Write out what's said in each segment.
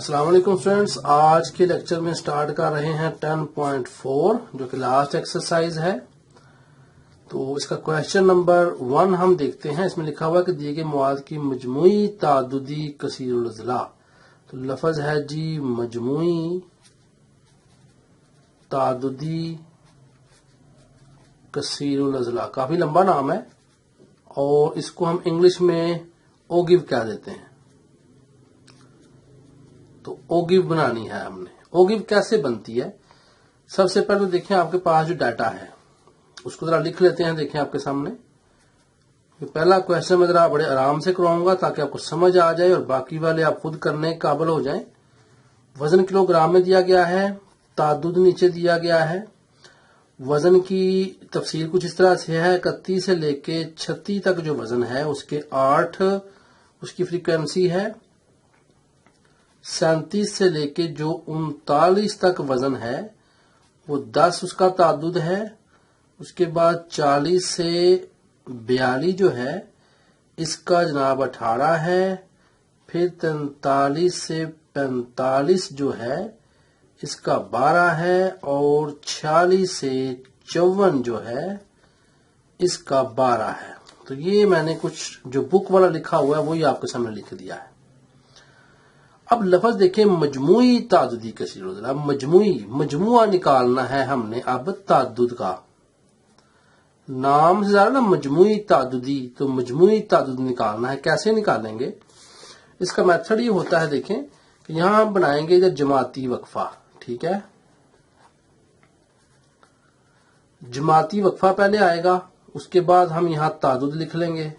अस्सलाम वालेकुम फ्रेंड्स, आज के लेक्चर में स्टार्ट कर रहे हैं 10.4 जो कि लास्ट एक्सरसाइज है। तो इसका क्वेश्चन नंबर 1 हम देखते हैं। इसमें लिखा हुआ है कि दिए गए मवाद की मजमुई तादुदी कसीरुल अज़ला। तो लफ्ज है जी मजमुई तादुदी कसीरुल अज़ला। काफी लंबा नाम है और इसको हम इंग्लिश में ओगिव कह देते हैं। तो ओगिव बनानी है हमने। ओगिव कैसे बनती है? सबसे पहले तो देखें आपके पास जो डाटा है उसको जरा लिख लेते हैं। देखें आपके सामने पहला क्वेश्चन मैं जरा बड़े आराम से करवाऊंगा ताकि आपको समझ आ जाए और बाकी वाले आप खुद करने के काबिल हो जाएं। वजन किलोग्राम में दिया गया है, तादुद नीचे दिया गया है। वजन की तफसील कुछ इस तरह से है, 31 से लेके 36 तक जो वजन है उसके 8 उसकी फ्रीक्वेंसी है। 37 से लेके जो 39 तक वजन है वो 10 उसका तादुद है। उसके बाद 40 से 42 जो है इसका जनाब 18 है। फिर 43 से 45 जो है इसका 12 है और 46 से 54 जो है इसका 12 है। तो ये मैंने कुछ जो बुक वाला लिखा हुआ है वही आपके सामने लिख दिया है। अब लफ्ज देखें मजमुई तादुदी कसीरुल अज़ला। मजमुआ निकालना है हमने अब तादुद का। नाम से ज्यादा ना मजमुई तादुदी, तो मजमुई तादुद निकालना है। कैसे निकालेंगे? इसका मेथड ये होता है, देखें कि यहां हम बनाएंगे इधर जमाती वक्फा। ठीक है, जमाती वक्फा पहले आएगा, उसके बाद हम यहां तादुद लिख लेंगे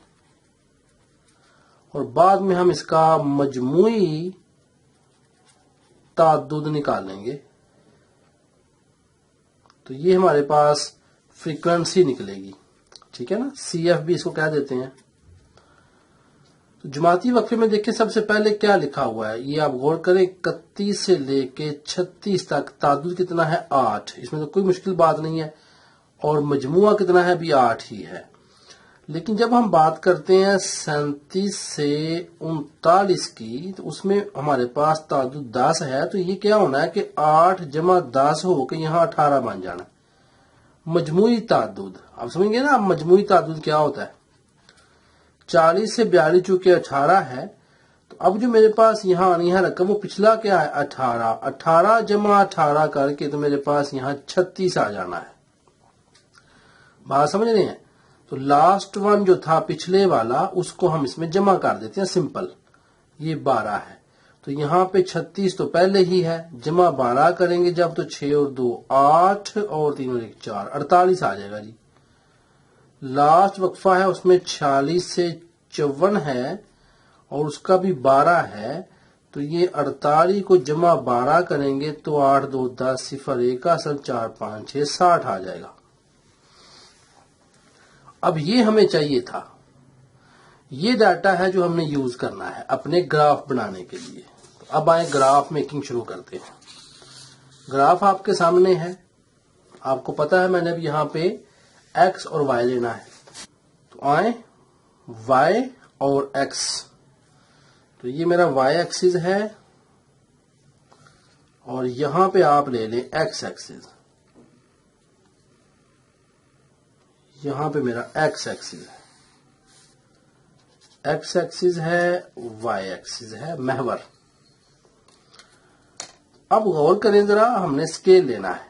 और बाद में हम इसका मजमुई तादुद निकालेंगे। तो ये हमारे पास फ्रीक्वेंसी निकलेगी। ठीक है ना, CF भी इसको कह देते हैं। तो जमाती वक्फे में देखिए सबसे पहले क्या लिखा हुआ है, ये आप गौर करें। 31 से लेके 36 तक तादुद कितना है? 8। इसमें तो कोई मुश्किल बात नहीं है। और मजमुआ कितना है? भी 8 ही है। लेकिन जब हम बात करते हैं 37 से 39 की, तो उसमें हमारे पास तादुद 10 है। तो ये क्या होना है कि 8 जमा 10 होकर यहाँ 18 बन जाना। मजमुई तादुद आप समझेंगे ना। मजमुई तादुद क्या होता है? 40 से 42 चूंकि 18 है, तो अब जो मेरे पास यहाँ आनी है रकम वो पिछला क्या है? 18। 18 जमा 18 करके तो मेरे पास यहाँ 36 आ जाना है। बात समझ रहे हैं? तो लास्ट वन जो था पिछले वाला उसको हम इसमें जमा कर देते हैं। सिंपल, ये 12 है तो यहाँ पे 36 तो पहले ही है, जमा 12 करेंगे जब तो 6 और 2 8 और 3 और 1 4 48 आ जाएगा जी। लास्ट वक्फा है उसमें 46 से 54 है और उसका भी 12 है। तो ये 48 को जमा 12 करेंगे तो 8 2 10 0 1 असल 4 5 6 60 आ जाएगा। अब ये हमें चाहिए था। ये डाटा है जो हमने यूज करना है अपने ग्राफ बनाने के लिए। तो अब आए ग्राफ मेकिंग शुरू करते हैं। ग्राफ आपके सामने है, आपको पता है मैंने अब यहां पे x और y लेना है। तो आए y और x। तो ये मेरा y एक्सिस है और यहां पे आप ले लें x एक्सिस। यहां पे मेरा x एक्सिस है, x एक्सिस है, y एक्सिस है, महवर। अब गौर करें जरा, हमने स्केल लेना है।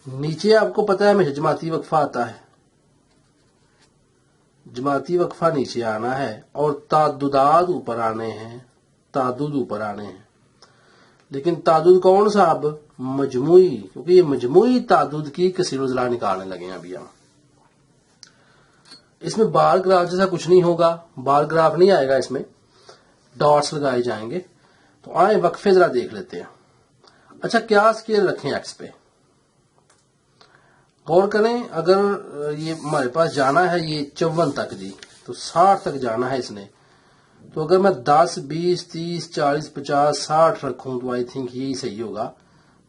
नीचे आपको पता है हमेशा जमाती वक्फा आता है। जमाती वक्फा नीचे आना है और तादुदाद ऊपर आने हैं, तादुद ऊपर आने हैं। लेकिन तादुद कौन सा? अब मजमुई, क्योंकि ये मजमुई तादुद की कसीरुल अज़ला निकालने लगे हैं अभी हम। इसमें बार ग्राफ जैसा कुछ नहीं होगा, बार ग्राफ नहीं आएगा, इसमें डॉट्स लगाए जाएंगे। तो आए वक्फे जरा देख लेते हैं। अच्छा, क्या स्केल रखें एक्स पे? गौर करें, अगर ये हमारे पास जाना है ये 54 तक जी, तो 60 तक जाना है इसने। तो अगर मैं 10 20 30 40 50 60 रखूं तो आई थिंक यही सही होगा।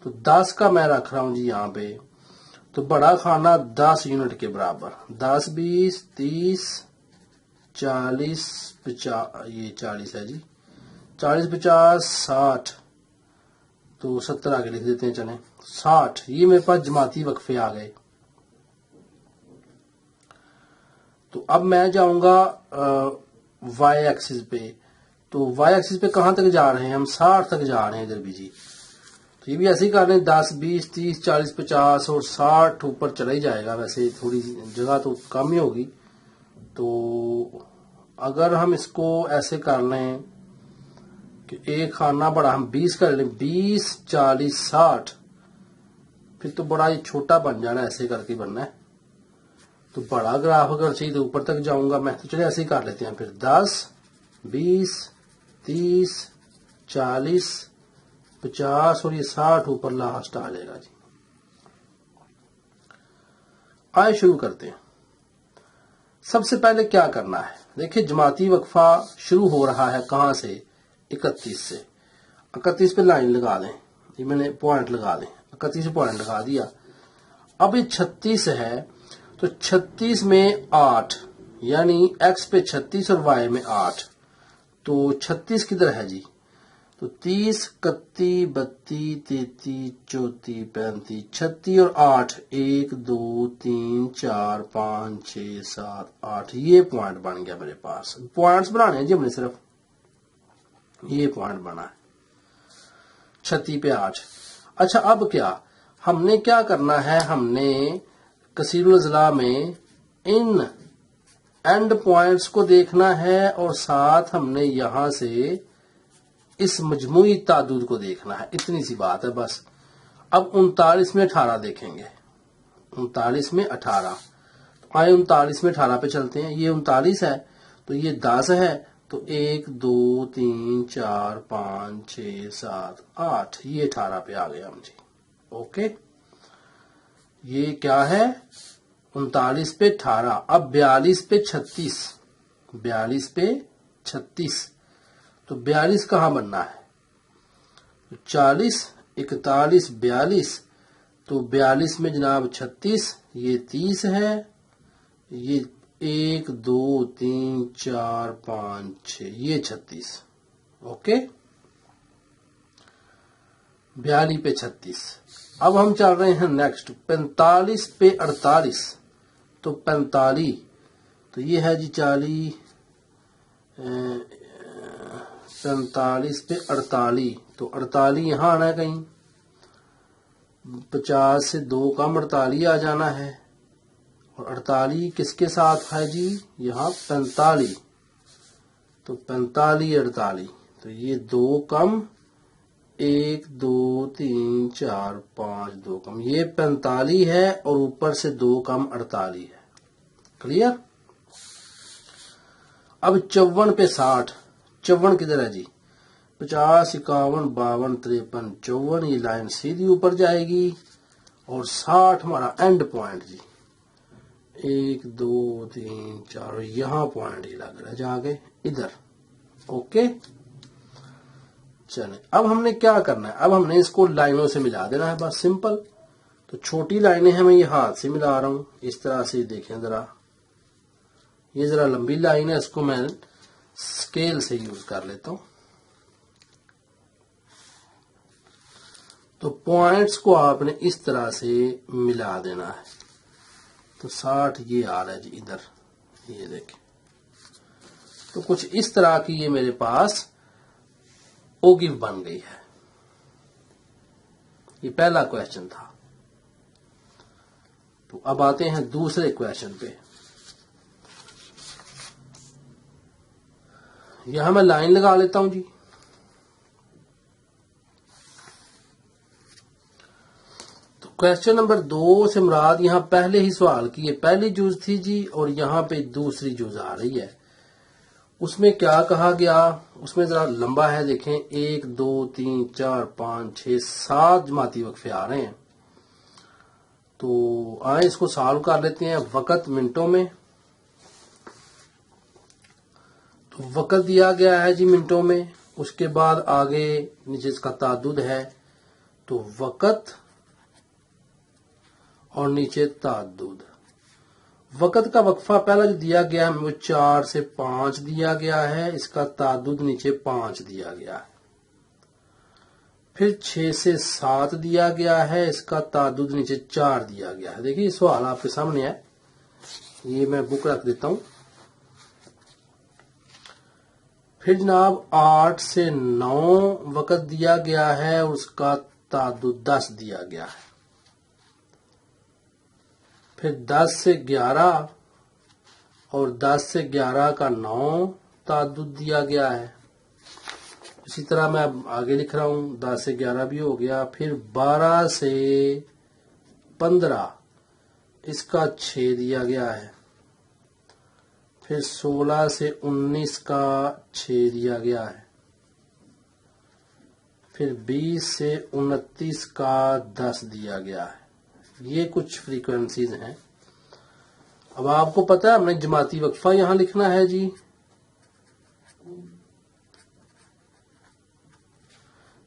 तो 10 का मैं रख रहा हूं जी यहाँ पे। तो बड़ा खाना 10 यूनिट के बराबर, 10 20 30 40 50, ये 40 है जी, 40 50 60, तो 70 आगे लिख देते हैं, चलें 60। ये मेरे पास जमाती वक्फे आ गए। तो अब मैं जाऊंगा वाई एक्सिस पे। तो वाई एक्सिस पे कहां तक जा रहे हैं हम? 60 तक जा रहे हैं इधर भी जी। तो ये भी ऐसे ही कर रहे हैं, 10 20 30 40 50 और 60 ऊपर चला ही जाएगा। वैसे थोड़ी जगह तो कम ही होगी। तो अगर हम इसको ऐसे कर लें कि एक खाना बड़ा हम 20 कर लें, 20 40 60, फिर तो बड़ा ही छोटा बन जाना, ऐसे करके बनना है। तो बड़ा ग्राफ अगर चाहिए तो ऊपर तक जाऊंगा मैं। तो चलिए ऐसे ही कर लेते हैं फिर, 10 20 30 40 50 और ये 60 ऊपर लास्ट आ जाएगा जी। आए शुरू करते हैं। सबसे पहले क्या करना है, देखिए जमाती वक्फा शुरू हो रहा है कहां से? 31 से। 31 पे लाइन लगा दें, ये मैंने पॉइंट लगा दें, 31 पे पॉइंट लगा दिया। अब ये 36 है, तो 36 में 8, यानी x पे 36 और y में 8, तो 36 किधर है जी? तो 30 31 32 33 34 35 36 और 8, 1 2 3 4 5 6 7 8, ये पॉइंट बन गया मेरे पास। पॉइंट्स बनाने हैं जी हमने, सिर्फ ये पॉइंट बना है 36 पे 8। अच्छा अब क्या हमने क्या करना है? हमने कसीरुल अज़ला में इन एंड पॉइंट्स को देखना है और साथ हमने यहां से इस मजमूई तादुद को देखना है। इतनी सी बात है बस। अब 39 में 18 देखेंगे, 39 में 18। तो आए 39 में 18 पे चलते हैं। ये 39 है, तो ये 10 है, तो 1 2 3 4 5 6 7 8, ये 18 पे आ गए हम जी। ओके, ये क्या है? 39 पे 18। अब 42 पे 36, 42 पे 36, तो 42 कहां बनना है? 40 41 42, तो 42 में जनाब 36, ये 30 है, ये 1 2 3 4 5 6, ये 36। ओके, 42 पे 36। अब हम चल रहे हैं नेक्स्ट 45 पे 48, तो 45, तो ये है जी 40 45 पे 48, तो 48 यहां आना है कहीं, 50 से 2 कम 48 आ जाना है। और 48 किसके साथ है जी? यहाँ 45, तो 45 48, तो ये 2 कम 1 2 3 4 5, 2 कम, ये 45 है और ऊपर से 2 कम 48 है। क्लियर? अब 54 पे 60, 54 किधर है जी? 50 51 52 53 54, ये लाइन सीधी ऊपर जाएगी। और 60 हमारा एंड पॉइंट जी, 1 2 3 4, यहां पॉइंट ही लग रहा है जाके इधर। ओके, चले अब हमने क्या करना है? अब हमने इसको लाइनों से मिला देना है, बस सिंपल। तो छोटी लाइनें हैं, मैं ये हाथ से मिला रहा हूं इस तरह से। देखें जरा, ये जरा लंबी लाइन है, इसको मैं स्केल से यूज कर लेता हूं। तो पॉइंट्स को आपने इस तरह से मिला देना है। तो 60 ये आ रहा है जी इधर, ये देखें। तो कुछ इस तरह की ये मेरे पास ओगिव बन गई है। ये पहला क्वेश्चन था। तो अब आते हैं दूसरे क्वेश्चन पे। यहां मैं लाइन लगा लेता हूं जी। तो क्वेश्चन नंबर 2 से मुराद यहां पहले ही सवाल की ये पहली जुज थी जी, और यहां पे दूसरी जुज आ रही है। उसमें क्या कहा गया? उसमें जरा लंबा है, देखें 1 2 3 4 5 6 7 जमाती वक्फे आ रहे हैं। तो आए इसको सॉल्व कर लेते हैं वक़्त मिनटों में। तो वक़्त दिया गया है जी मिनटों में, उसके बाद आगे नीचे इसका ताद्दुद है। तो वक़्त और नीचे ताद्दुद, वक़्त का वक्फा पहला जो दिया गया है वो 4 से 5 दिया गया है, इसका ताद्दुद नीचे 5 दिया गया है। फिर 6 से 7 दिया गया है, इसका ताद्दुद नीचे 4 दिया गया है। देखिए सवाल आपके सामने है, ये मैं बुक रख देता हूं। फिर जनाब 8 से 9 वक़्त दिया गया है, उसका ताद्दुद 10 दिया गया है। फिर 10 से 11 और 10 से 11 का 9 ताद्दुद दिया गया है। इसी तरह मैं अब आगे लिख रहा हूं, 10 से 11 भी हो गया। फिर 12 से 15 इसका 6 दिया गया है। फिर 16 से 19 का 6 दिया गया है। फिर 20 से 29 का 10 दिया गया है। ये कुछ फ्रीक्वेंसीज हैं। अब आपको पता है हमने जमाती वक्फा यहां लिखना है जी।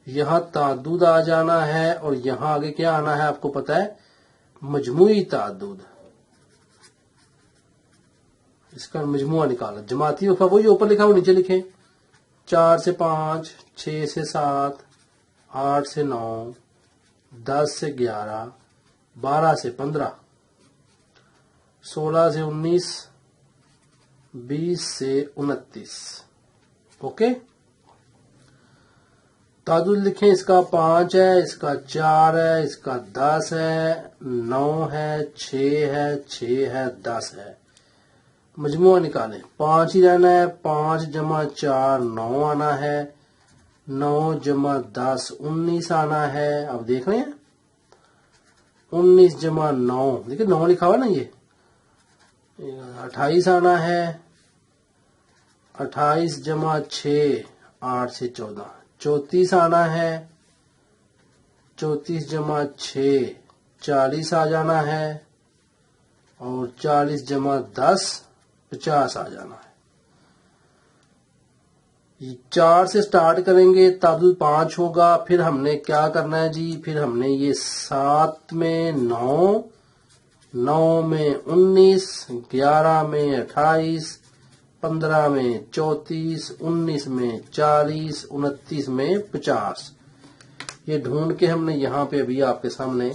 यहां ताद्दुद आ जाना है और यहां आगे क्या आना है आपको पता है, मजमुई ताद्दुद। इसका मजमुआ निकाला। जमाती वक्फा वही ऊपर लिखा वो नीचे लिखें। 4 से 5, 6 से 7, 8 से 9, 10 से 11, 12 से 15, 16 से 19, 20 से 29। ओके, ताद्दुद लिखें। इसका 5 है, इसका 4 है, इसका 10 है, 9 है, 6 है, 6 है, 10 है। मजमुआ निकालें। 5 ही रहना है। 5 जमा 4 9 आना है। 9 जमा 10 19 आना है। अब देख रहे हैं 19 जमा 9, देखिए 9 लिखा हुआ ना, ये 28 आना है। 28 जमा 6 8 से 14 34 आना है। 34 जमा 6 40 आ जाना है। और 40 जमा 10 50 आ जाना है। 4 से स्टार्ट करेंगे, ताद्दुद 5 होगा। फिर हमने क्या करना है जी, फिर हमने ये 7 में 9, 9 में 19, 11 में 28, 15 में 34, 19 में 40, 29 में 50। ये ढूंढ के हमने यहां पे अभी आपके सामने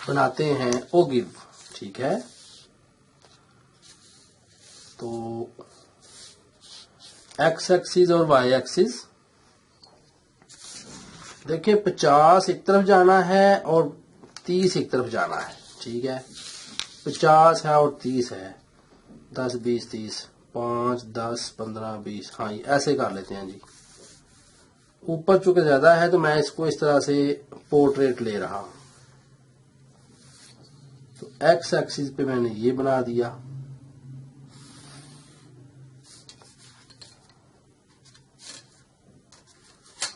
बनाते हैं ओगिव। ठीक है, तो एक्स एक्सिस और वाई एक्सिस देखिए, 50 एक तरफ जाना है और 30 एक तरफ जाना है। ठीक है, 50 है और 30 है। 10 20 30, 5 10 15 20, हाँ ये ऐसे कर लेते हैं जी। ऊपर चूंकि ज्यादा है तो मैं इसको इस तरह से पोर्ट्रेट ले रहा हूं। तो एक्स एक्सिस पे मैंने ये बना दिया।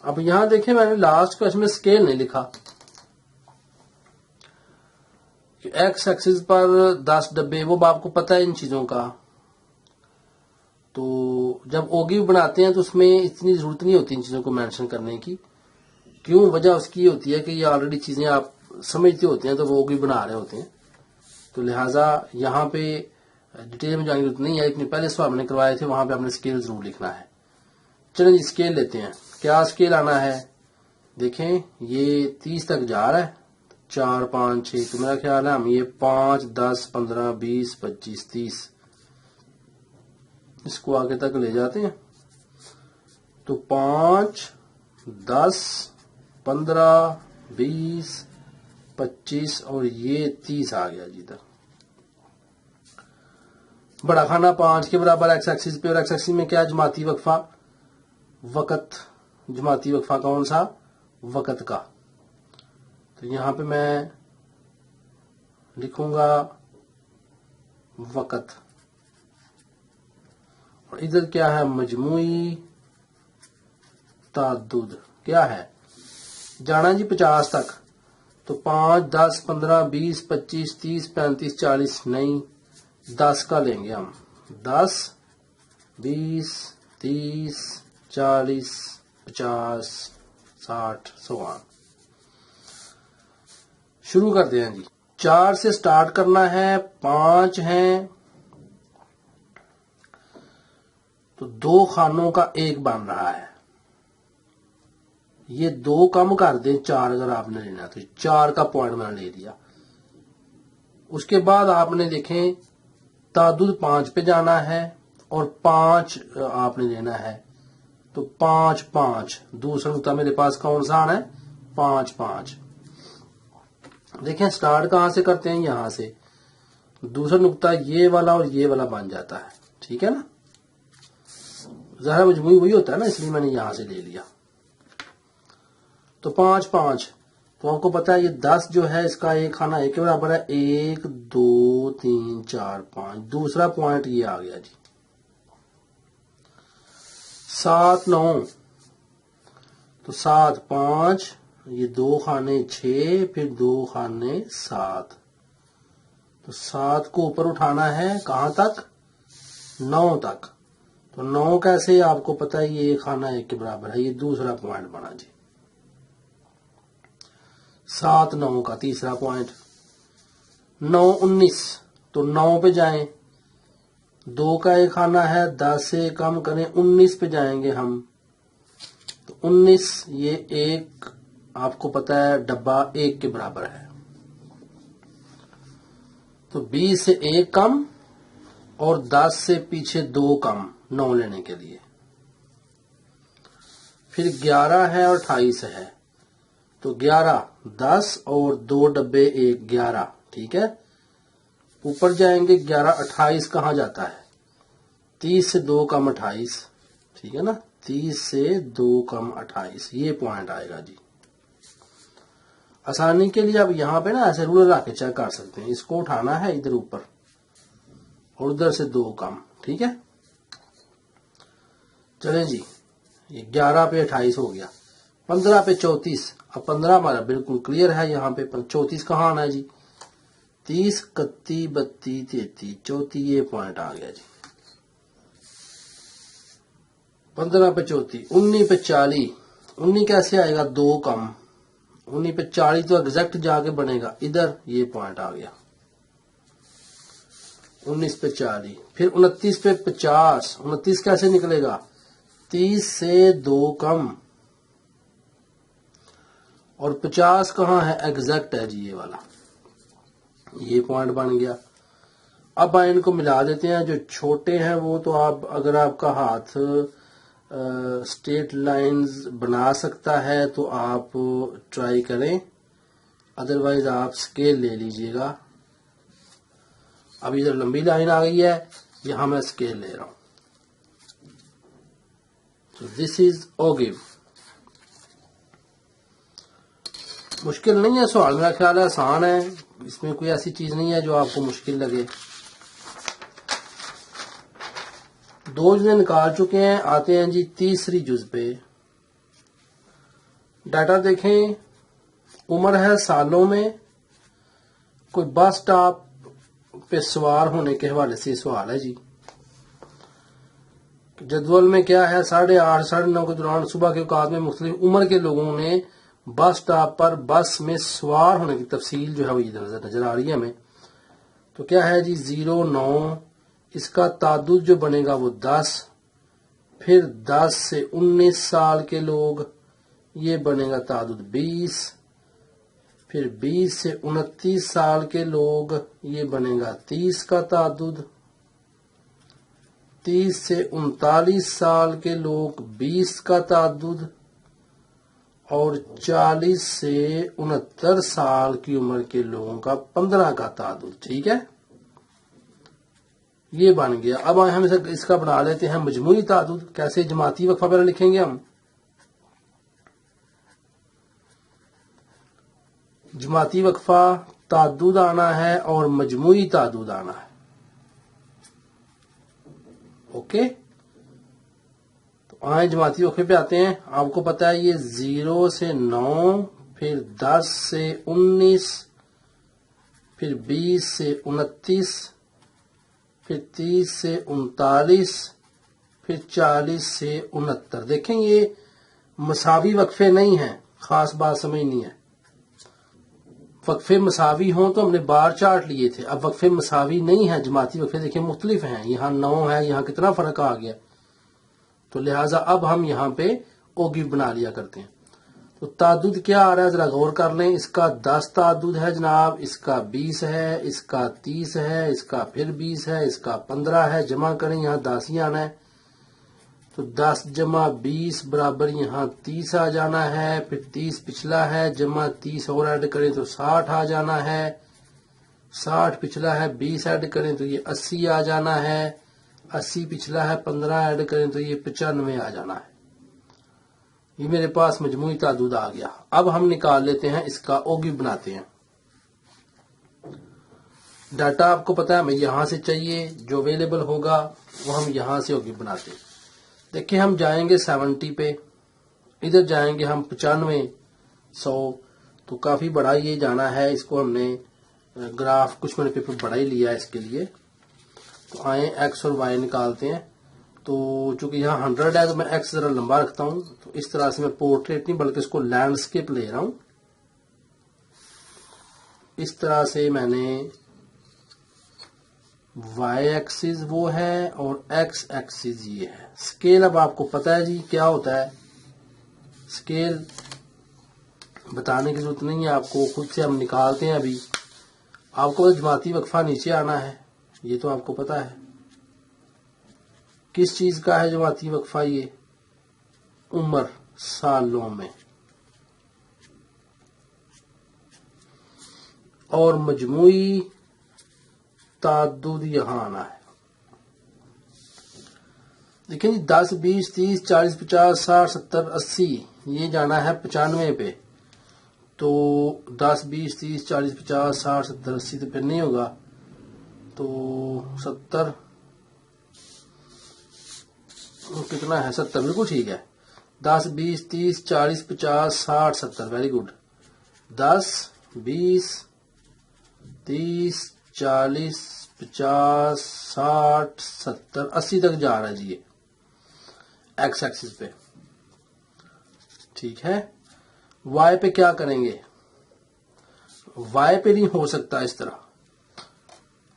अब यहां देखें, मैंने लास्ट क्वेश्चन में स्केल नहीं लिखा। एक्स एक्सिस पर 10 डब्बे, वो आपको पता है इन चीजों का। तो जब ओगिव बनाते हैं तो उसमें इतनी जरूरत नहीं होती इन चीजों को मेंशन करने की। क्यों, वजह उसकी होती है कि ये ऑलरेडी चीजें आप समझते होते हैं, तो वो ओगिव बना रहे होते हैं। तो लिहाजा यहाँ पे डिटेल में जाने की जरूरत नहीं है। इतने पहले सवाल मैंने करवाए थे, वहां पे आपने स्केल जरूर लिखना है। चलिए जी स्केल लेते हैं। क्या स्केल आना है, देखें ये 30 तक जा रहा है। 4 5 6, तो मेरा ख्याल है हम ये 5 10 15 20 25 30 इसको आगे तक ले जाते हैं। तो 5 10 15 20 25 और ये 30 आ गया जी तक। बड़ा खाना 5 के बराबर एक्स एक्सिस पे, और एक्स एक्सिस में क्या, जमाती वक्फा वक़्त। जमाती वक्फा कौन सा, वक़्त का। तो यहां पे मैं लिखूंगा वक़्त, और इधर क्या है, मजमुई ताद्दुद क्या है, जाना जी 50 तक। तो 5 10 15 20 25 30 35 40, नहीं 10 का लेंगे हम। 10 20 30 40 50 60 100। शुरू करते हैं जी। 4 से स्टार्ट करना है, 5 हैं तो 2 खानों का 1 बन रहा है। ये 2 कम कर दें, 4 अगर आपने लेना तो 4 का पॉइंट मैंने ले लिया। उसके बाद आपने देखें तादुद 5 पे जाना है और 5 आपने लेना है, तो 5 5 दूसरा नुकता मेरे पास कौन सा आना है, 5 5। देखें स्टार्ट कहां से करते हैं, यहां से। दूसरा नुकता ये वाला और ये वाला बन जाता है, ठीक है ना। ज़ाहिर मजमूई वही होता है ना, इसलिए मैंने यहां से ले लिया। तो 5 5, तो आपको पता है ये 10 जो है इसका एक खाना एक के बराबर है, 1 2 3 4 5। दूसरा पॉइंट ये आ गया जी। 7 9, तो 7 5, ये 2 खाने 6, फिर 2 खाने 7। तो 7 को ऊपर उठाना है कहां तक, 9 तक। तो 9 कैसे, आपको पता है ये खाना 1 के बराबर है, ये दूसरा पॉइंट बना जी। 7 9 का तीसरा पॉइंट। 9 19, तो 9 पे जाएं, 2 का एक खाना है, 10 से कम करें, 19 पे जाएंगे हम। तो 19 ये एक, आपको पता है डब्बा 1 के बराबर है, तो 20 से 1 कम और 10 से पीछे 2 कम 9 लेने के लिए। फिर 11 है और 28 है, तो 11 10 और 2 डब्बे 1 11, ठीक है। ऊपर जाएंगे, 11 28 कहां जाता है, 30 से 2 कम 28, ठीक है ना। 30 से 2 कम 28, ये पॉइंट आएगा जी। आसानी के लिए आप यहां पे ना ऐसे रूलर रख के चेक कर सकते हैं। इसको उठाना है इधर ऊपर और उधर से 2 कम, ठीक है। चलें जी, ये 11 पे 28 हो गया, 15 पे 34। अब 15 हमारा बिल्कुल क्लियर है, यहाँ पे 34 कहाँ आना है जी, 30 31 32 33 34, ये पॉइंट आ गया जी। 15 पे 34, 19 पे 40, 19 कैसे आएगा, 2 कम, 19 पे 40 तो एग्जैक्ट जाके बनेगा इधर, ये पॉइंट आ गया 19 पे 40। फिर 29 पे 50, 29 कैसे निकलेगा, 30 से 2 कम और 50 कहाँ है, एग्जैक्ट है जी ये वाला, ये पॉइंट बन गया। अब इनको मिला देते हैं। जो छोटे हैं वो तो आप, अगर आपका हाथ स्ट्रेट लाइंस बना सकता है तो आप ट्राई करें, अदरवाइज आप स्केल ले लीजिएगा। अब इधर लंबी लाइन आ गई है, यहां मैं स्केल ले रहा हूं। तो दिस इज ओगिव। मुश्किल नहीं है सवाल, मेरा ख्याल है आसान है, इसमें कोई ऐसी चीज नहीं है जो आपको मुश्किल लगे। 2 जुज़े निकाल चुके हैं, आते हैं जी तीसरी जुज पे। डाटा देखें, उम्र है सालों में, कोई बस स्टॉप पे सवार होने के हवाले से सवाल है जी। जदवल में क्या है, 8:30 9:30 के दौरान सुबह के औकात में मुख्तलिफ उम्र के लोगों ने बस स्टॉप पर बस में सवार होने की तफसील जो है वो इधर नजर आ रही है हमें। तो क्या है जी, 0 9, इसका तादुद जो बनेगा वो 10, फिर 10 से 19 साल के लोग, ये बनेगा तादुद 20, फिर 20 से 29 साल के लोग, ये बनेगा 30 का तादुद, 30 से 39 साल के लोग 20 का तादुद, और 40 से 69 साल की उम्र के लोगों का 15 का तादुद, ठीक है। ये बन गया। अब हम इसका बना लेते हैं मजमूई तादुद। कैसे, जमाती वक्फा पहले लिखेंगे हम, जमाती वक्फा तादुद आना है और मजमूई तादुद आना है, ओके। तो आए जमाती वक्फे पे आते हैं। आपको पता है ये 0 से 9, फिर 10 से 19, फिर 20 से 29, फिर 30 से 39, फिर 40 से 69। देखें ये मसावी वक्फे नहीं हैं, खास बात समझनी है। वक्फे मसावी हों तो हमने बार चार्ट लिए थे। अब वक्फे मसावी नहीं है, जमाती वक्फे देखिए मुख्तलिफ हैं, यहाँ 9 है, यहाँ कितना फर्क आ गया, तो लिहाजा अब हम यहाँ पे ओगिव बना लिया करते हैं। तो तादुद क्या आ रहा है जरा गौर कर लें। इसका 10 तादुद है जनाब, इसका 20 है, इसका 30 है, इसका फिर 20 है, इसका 15 है। जमा करें, यहाँ 10 ही आना है, तो 10 जमा 20 बराबर यहाँ 30 आ जाना है। फिर 30 पिछला है, जमा 30 और ऐड करें तो 60 आ जाना है। 60 पिछला है, 20 ऐड करें तो ये 80 आ जाना है। 80 पिछला है, 15 ऐड करें तो ये 95 आ जाना है। ये मेरे पास मजमूई तादुद आ गया। अब हम निकाल लेते हैं, इसका ओगिव बनाते हैं। डाटा आपको पता है हमें यहां से चाहिए, जो अवेलेबल होगा वो हम यहां से ओगिव बनाते हैं। देखिए हम जाएंगे 70 पे, इधर जाएंगे हम 95, 100, तो काफी बड़ा ये जाना है। इसको हमने ग्राफ कुछ मैंने पेपर बड़ा ही लिया है इसके लिए। तो आए एक्स और वाई निकालते हैं। तो चूंकि यहाँ 100 है तो मैं एक्स जरा लंबा रखता हूं, तो इस तरह से मैं पोर्ट्रेट नहीं बल्कि इसको लैंडस्केप ले रहा हूं। इस तरह से मैंने वाई एक्सिस वो है और एक्स एक्सिस ये है। स्केल अब आपको पता है जी क्या होता है, स्केल बताने की जरूरत नहीं है आपको, खुद से हम निकालते हैं। अभी आपको जमाती वक्फा नीचे आना है, ये तो आपको पता है। किस चीज का है जमाती वक्फा, ये उम्र सालों में, और मजमूई तादुद यहां आना है। देखिए जी 10, 20, 30, 40, 50, 60, 70, 80 ये जाना है 95 पे। तो 10, 20, 30, 40, 50, 60, 70, 80 तो फिर नहीं होगा, तो 70 कितना है, 70 बिल्कुल ठीक है। 10, 20, 30, 40, 50, 60, 70 वेरी गुड। 10, 20, 30, 40, 50, 60, 70, 80 तक जा रहा है जी ये एक्स एक्सिस पे, ठीक है। वाई पे क्या करेंगे, वाई पे नहीं हो सकता इस तरह।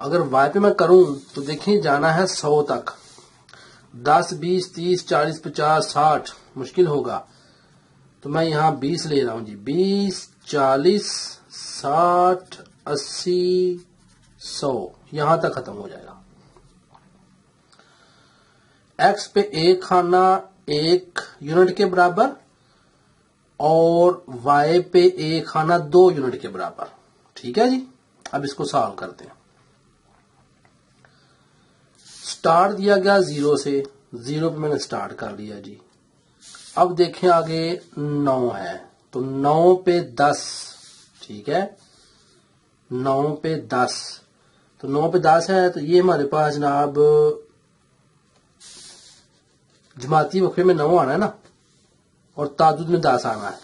अगर वाई पे मैं करूं तो देखिए जाना है 100 तक। 10, 20, 30, 40, 50, 60 मुश्किल होगा, तो मैं यहां 20 ले रहा हूं जी। 20, 40, 60, 80, 100 यहां तक खत्म हो जाएगा। एक्स पे एक खाना 1 यूनिट के बराबर और वाई पे एक खाना 2 यूनिट के बराबर, ठीक है जी। अब इसको सॉल्व करते हैं। स्टार्ट दिया गया 0 से, 0 पे मैंने स्टार्ट कर लिया जी। अब देखें आगे 9 है, तो 9 पे 10, ठीक है। 9 पे 10, तो 9 पे 10 है, तो ये हमारे पास जनाब जमाती वक्फे में 9 आना है ना, और तादुद में 10 आना है।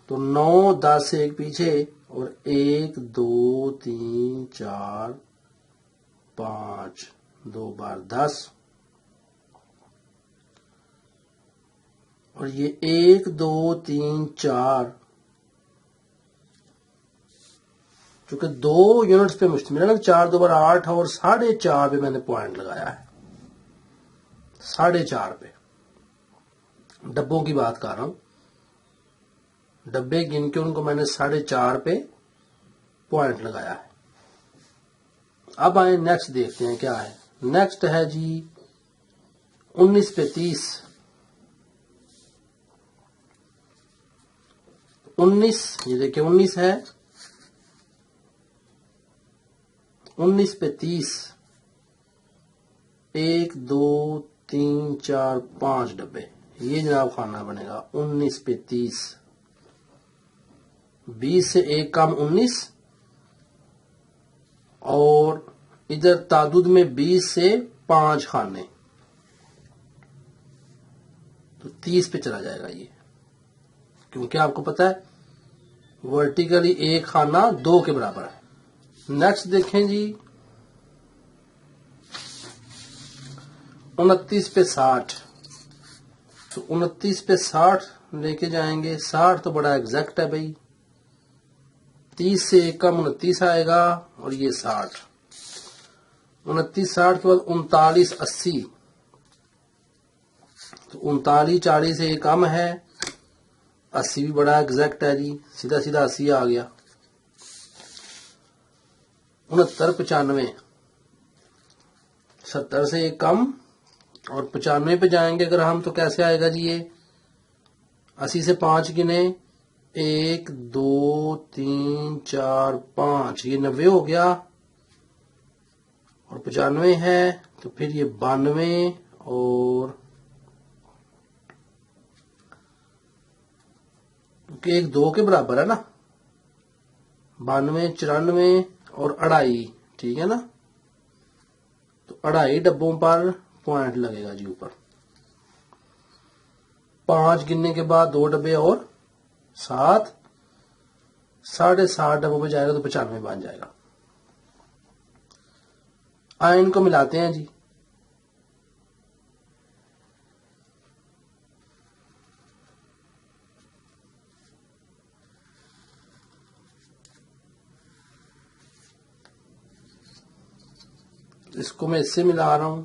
तो 9, 10 से एक पीछे, और 1, 2, 3, 4, 5, 2 बार 10, और ये 1, 2, 3, 4, चूंकि 2 यूनिट्स पे मुश्तमिल है ना, 4 2 बार 8 और 4.5 पे मैंने पॉइंट लगाया है। 4.5 पे डब्बों की बात कर रहा हूं, डब्बे गिन के उनको मैंने 4.5 पे पॉइंट लगाया है। अब आए नेक्स्ट देखते हैं क्या है। नेक्स्ट है जी 19 पे 30। 19 ये देखिए 19 है, 19 पे 30, 1, 2, 3, 4, 5 डब्बे, ये जनाब खाना बनेगा 19 पे 30। 20 से 1 कम 19, और इधर तादुद में 20 से 5 खाने, तो 30 पे चला जाएगा ये, क्योंकि आपको पता है वर्टिकली एक खाना 2 के बराबर है। नेक्स्ट देखें जी 29 पे 60, तो 29 पे 60 लेके जाएंगे। 60 तो बड़ा एग्जैक्ट है भाई, 30 से एक कम 29 आएगा और ये 60, 29 60 के बाद 39 80, तो 39 40 से एक कम है, 80 भी बड़ा एग्जैक्ट है जी, सीधा सीधा 80 आ गया। 69 95, 70 से एक कम और 95 पे जाएंगे अगर हम तो कैसे आएगा जी ये 80 से 5 गिने 1 2 3 4 5, ये 90 हो गया और 95 है तो फिर ये 92 और क्योंकि 1 2 के बराबर है ना, 92 94 और 2.5, ठीक है ना, तो 2.5 डब्बों पर पॉइंट लगेगा जी ऊपर। 5 गिनने के बाद 2 डब्बे और 7, 7.5 डब्बों पे जाएगा तो 95 बन जाएगा। आयन को मिलाते हैं जी। इसको मैं इससे मिला रहा हूं,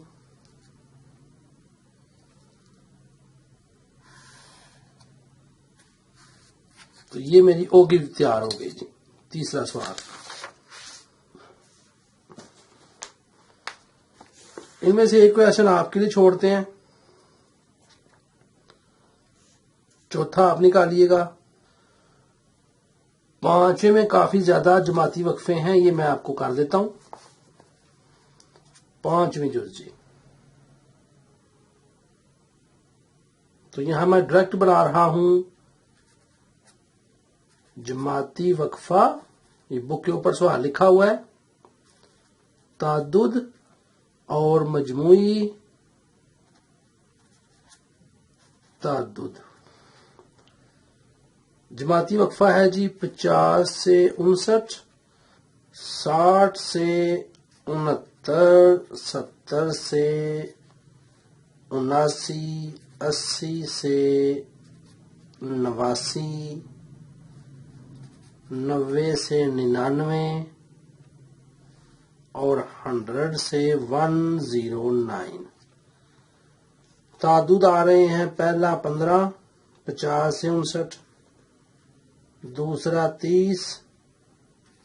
तो ये मेरी ओगी तैयार हो गई जी। तीसरा सवाल, इनमें से एक क्वेश्चन आपके लिए छोड़ते हैं, चौथा आप निकालिएगा। 5वें में काफी ज्यादा जमाती वक्फे हैं, ये मैं आपको कर देता हूं। 5वीं जुज जी, तो यहां मैं डायरेक्ट बना रहा हूं जमाती वक्फा, ये बुक के ऊपर सवाल लिखा हुआ है, ताद्दुद और मजमूई ताद्दुद। जमाती वक्फा है जी 50 से 59, 60 से 69, 70 से 79, 80 से 89, 90 से 99 और 100 से 109। ताद्दुद आ रहे हैं, पहला 15 50 से 59, दूसरा 30,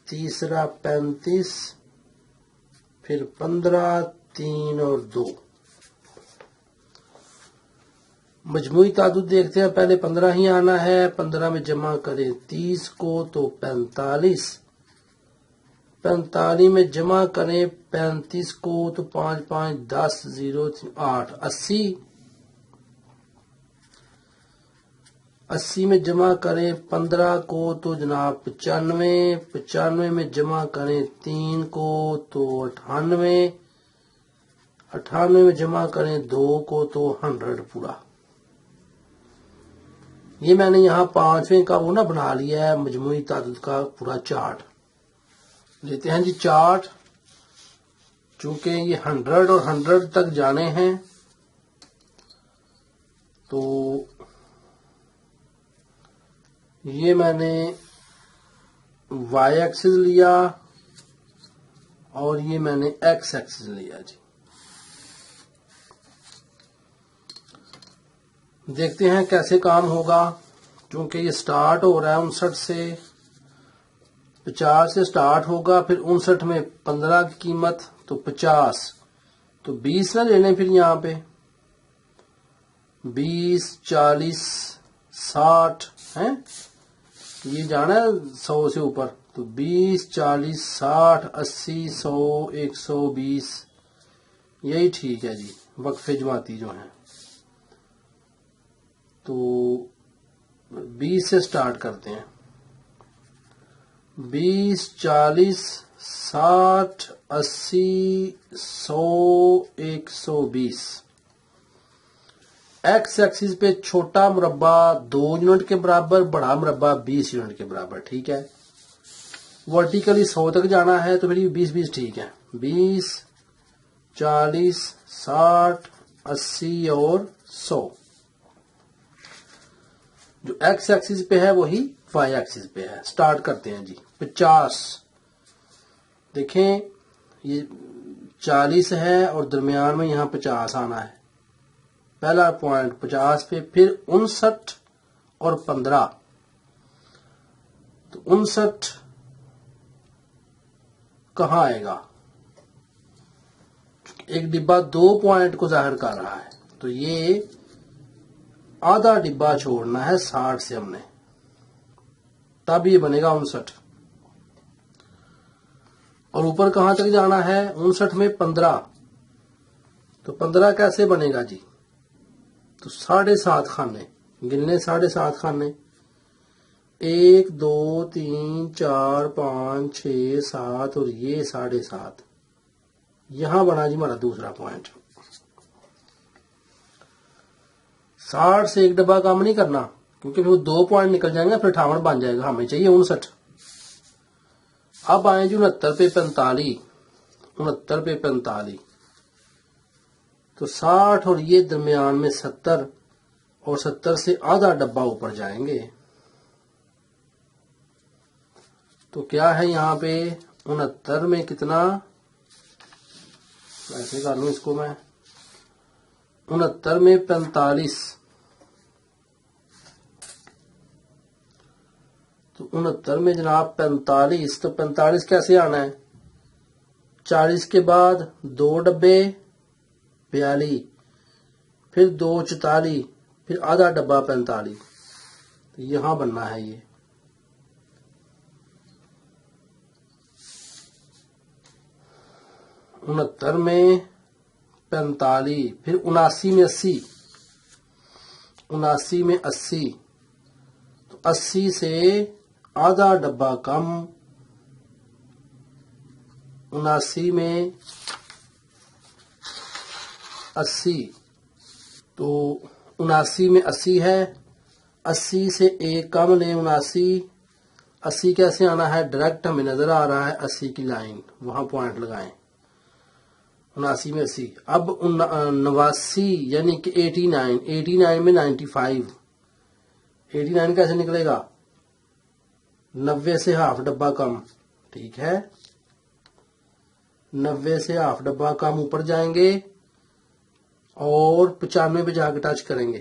तीसरा 35, फिर 15 3 और 2। मजमूई ताद्दुद देखते हैं, पहले 15 ही आना है, 15 में जमा करें 30 को तो 45, 45 में जमा करें 35 को तो 5 5 10 0 8 80, 80 में जमा करें 15 को तो जनाब 95, 95 में जमा करें 3 को तो 98, 98 में जमा करें 2 को तो 100 पूरा। ये मैंने यहाँ 5वें का वो ना बना लिया है मजमूई ताद्दुद का पूरा चार्ट। लेते हैं जी चार्ट, चूंकि ये 100 और 100 तक जाने हैं तो ये मैंने y एक्सिस लिया और ये मैंने x एक्सिस लिया जी। देखते हैं कैसे काम होगा, क्योंकि ये स्टार्ट हो रहा है 59 से, 50 से स्टार्ट होगा, फिर 59 में 15 की कीमत तो 50, तो 20 ना ले लें फिर यहाँ पे 20 40 60 है, ये जाना है 100 से ऊपर, तो 20 40 60 80 100 120, यही ठीक है जी वक्फे जमाती जो हैं। तो 20 से स्टार्ट करते हैं, 20 40 60 80 100 120। एक्स एक्सिस पे छोटा मुरब्बा 2 यूनिट के बराबर, बड़ा मुरब्बा 20 यूनिट के बराबर, ठीक है। वर्टिकली 100 तक जाना है तो फिर ये 20 20 ठीक है, 20 40 60 80 और 100। जो एक्स एक्सिस पे है वही वाई एक्सिस पे है। स्टार्ट करते हैं जी। 50 देखें, ये 40 है और दरमियान में यहाँ 50 आना है। पहला पॉइंट 50 पे, फिर 59 और 15। तो 59 कहाँ आएगा? एक डिब्बा 2 पॉइंट को जाहिर कर रहा है, तो ये आधा डिब्बा छोड़ना है 60 से हमने, तब ये बनेगा 59। और ऊपर कहां तक जाना है? 59 में 15। तो 15 कैसे बनेगा जी? तो 7.5 खाने गिनने, 7.5 खाने, 1 2 3 4 5 6 7 और ये 7.5। यहां बना जी हमारा दूसरा पॉइंट। 60 से एक डब्बा कम नहीं करना, क्योंकि फिर 2 पॉइंट निकल जाएंगे, फिर 58 बन जाएगा। हमें चाहिए 59। अब आए जी 69 पे 45। 69 पे 45, तो 60 और ये दरमियान में 70, और 70 से आधा डब्बा ऊपर जाएंगे। तो क्या है यहाँ पे? 69 में कितना, ऐसे कर लूं इसको मैं, 69 में 45। तो 69 में जनाब 45, तो 45 कैसे आना है? 40 के बाद 2 डब्बे 42, फिर 2 44, फिर आधा डब्बा 45। तो यहां बनना है ये। उनहत्तर में 45, फिर 79 में 80, 79 में 80, तो 80 से आधा डब्बा कम, 79 में 80, तो 79 में 80 है, 80 से एक कम ले 79। 80 कैसे आना है? डायरेक्ट हमें नजर आ रहा है 80 की लाइन, वहां पॉइंट लगाएं। 79 में 80। अब 89 यानी कि 89, 89 में 95। 89 कैसे निकलेगा? 90 से हाफ डब्बा कम, ठीक है, 90 से हाफ डब्बा कम ऊपर जाएंगे और 95 पे जाकर टच करेंगे।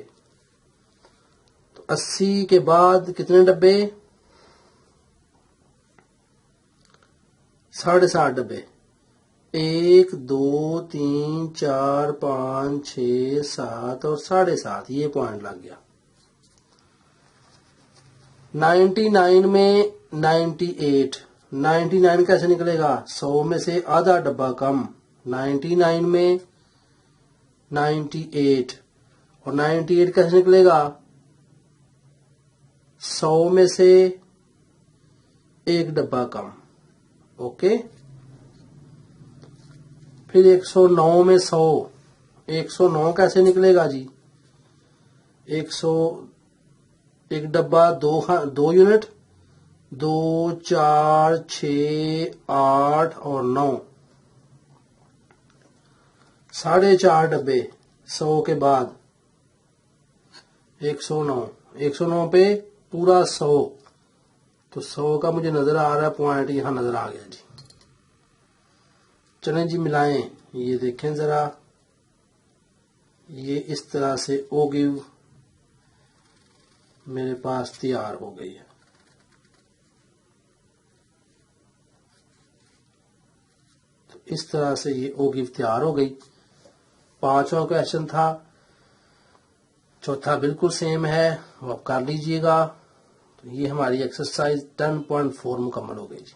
तो 80 के बाद कितने डब्बे? 7.5 डब्बे, 1 2 3 4 5 6 7 और 7.5, ये पॉइंट लग गया। 99 में 98, 99 कैसे निकलेगा? 100 में से आधा डब्बा कम, 99 में 98, और 98 कैसे निकलेगा? 100 में से एक डब्बा कम, ओके। फिर 109 में 100, 109 कैसे निकलेगा जी? 100 एक डब्बा 2 यूनिट, 2 4 6 8 और 9, 4.5 डब्बे 100 के बाद 109, 109 पे पूरा 100, तो 100 का मुझे नजर आ रहा है पॉइंट, यहां नजर आ गया जी। चलें जी मिलाएं, ये देखें जरा, ये इस तरह से ओगिव मेरे पास तैयार हो गई है। तो इस तरह से ये ओगिव तैयार हो गई। 5वां क्वेश्चन था, चौथा बिल्कुल सेम है, वो आप कर लीजिएगा। तो ये हमारी एक्सरसाइज 10.4 मुकम्मल हो गई जी।